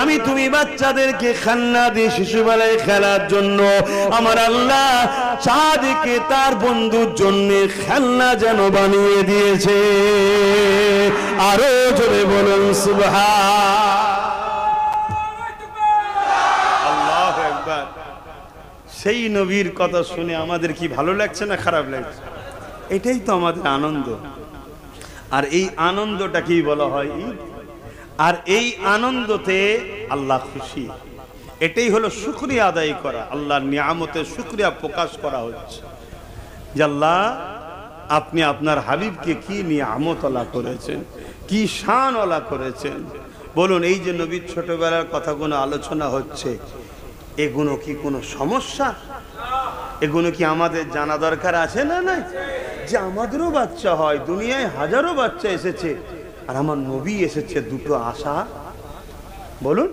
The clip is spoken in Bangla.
আমি তুমি বাচ্চাদেরকে খেলনা দিয়ে শিশুবেলায় খেলার জন্য আমার আল্লাহ চাঁদকে তার বন্ধুর জন্য খেলনা যেন বানিয়ে দিয়েছে। আরো জোরে বলুন সুবহান। আল্লাহু আকবার। সেই নবীর কথা শুনে আমাদের কি ভালো লাগছে না খারাপ লাগছে? এটাই তো আমাদের আনন্দ। আর এই আনন্দটাকেই বলা হয় ঈদ। আর এই আনন্দতে আল্লাহ খুশি। এটাই হলো শুকরিয়া আদায় করা, আল্লাহর নিয়ামতের শুকরিয়া প্রকাশ করা হচ্ছে যে আল্লাহ আপনি আপনার হাবিবকে কি নিয়ামতওয়ালা করেছেন, কি শানওয়ালা করেছেন। বলুন, এই যে নবীর ছোটবেলার কথাগুলো আলোচনা হচ্ছে, এগুলো কি কোনো সমস্যা? এগুলো কি আমাদের জানা দরকার আছে না? নাই যে আমাদেরও বাচ্চা হয়, দুনিয়ায় হাজারো বাচ্চা এসেছে, আর আমার নবী এসেছে দুটো আশা। বলুন।